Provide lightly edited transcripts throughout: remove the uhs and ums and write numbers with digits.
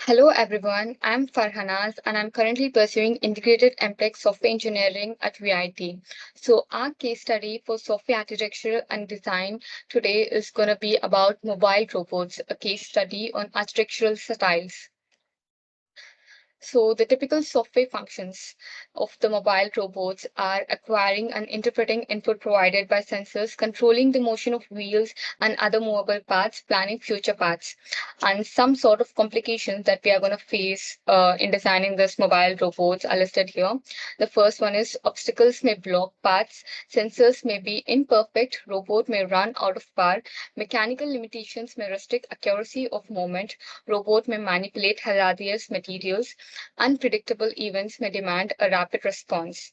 Hello everyone, I'm Farhanaz and I'm currently pursuing Integrated MTech Software Engineering at VIT. So our case study for software architecture and design today is going to be about mobile robots, a case study on architectural styles. So the typical software functions of the mobile robots are acquiring and interpreting input provided by sensors, controlling the motion of wheels and other movable parts, planning future paths, and some sort of complications that we are going to face in designing this mobile robots are listed here. The first one is obstacles may block paths, sensors may be imperfect, robot may run out of power, mechanical limitations may restrict accuracy of movement, robot may manipulate hazardous materials, unpredictable events may demand a rapid response.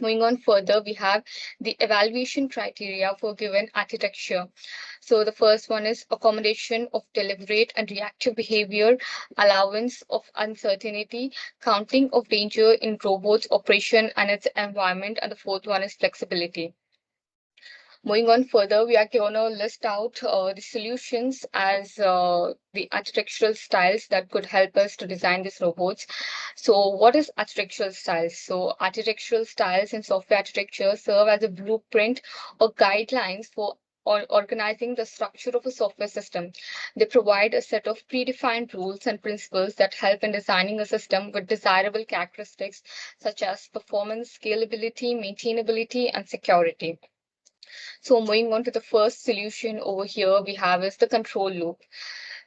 Moving on further, we have the evaluation criteria for given architecture. So the first one is accommodation of deliberate and reactive behavior, allowance of uncertainty, counting of danger in robots' operation and its environment, and the fourth one is flexibility. Moving on further, we are going to list out the solutions as the architectural styles that could help us to design these robots. So, what is architectural styles? So, architectural styles in software architecture serve as a blueprint or guidelines for organizing the structure of a software system. They provide a set of predefined rules and principles that help in designing a system with desirable characteristics such as performance, scalability, maintainability, and security. So moving on to the first solution over here we have is the control loop.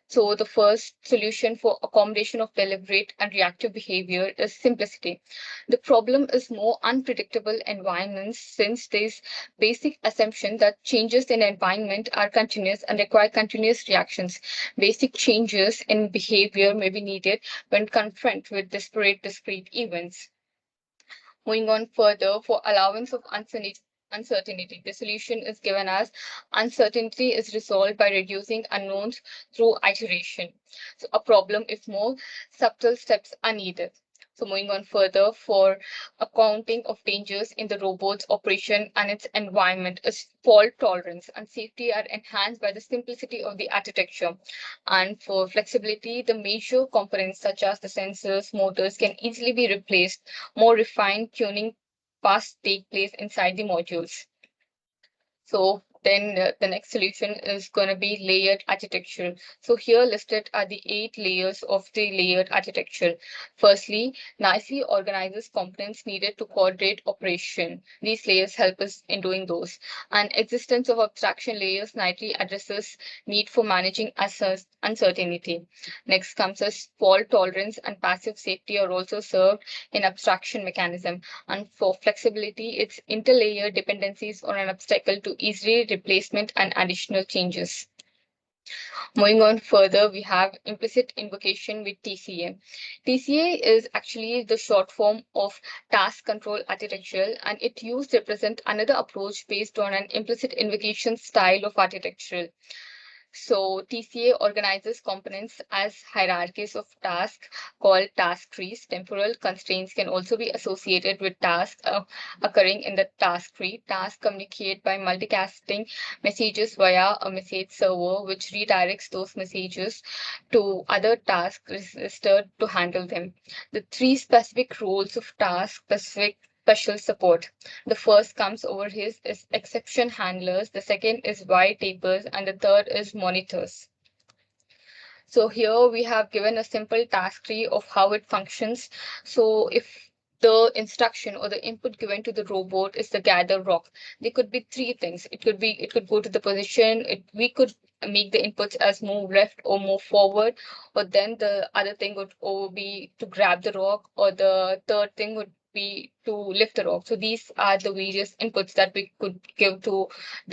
So the first solution for accommodation of deliberate and reactive behavior is simplicity. The problem is more unpredictable environments since there's basic assumption that changes in environment are continuous and require continuous reactions. Basic changes in behavior may be needed when confronted with discrete events. Moving on further, for allowance of uncertainty, the solution is given as uncertainty is resolved by reducing unknowns through iteration. So a problem if more subtle steps are needed. So moving on further, for accounting of dangers in the robot's operation and its environment is fault tolerance and safety are enhanced by the simplicity of the architecture. And for flexibility, the major components such as the sensors, motors can easily be replaced. More refined tuning paths take place inside the modules. So then the next solution is going to be layered architecture. So here listed are the 8 layers of the layered architecture. Firstly, nicely organizes components needed to coordinate operation. These layers help us in doing those. And existence of abstraction layers nicely addresses need for managing uncertainty. Next comes as fault tolerance and passive safety are also served in abstraction mechanism. And for flexibility, it's interlayer dependencies on an obstacle to easily replacement and additional changes. Moving on further, we have implicit invocation with TCA. TCA is actually the short form of task control architecture, and it used to represent another approach based on an implicit invocation style of architecture. So TCA organizes components as hierarchies of tasks called task trees. Temporal constraints can also be associated with tasks occurring in the task tree. Tasks communicate by multicasting messages via a message server, which redirects those messages to other tasks registered to handle them. The three specific roles of task specific special support. The first comes over here is exception handlers, the second is white tapers, and the third is monitors. So here we have given a simple task tree of how it functions. So if the instruction or the input given to the robot is the gather rock, there could be three things. It could go to the position, we could make the inputs as move left or move forward, or then the other thing would be to grab the rock, or the third thing would be to lift the rock. So these are the various inputs that we could give to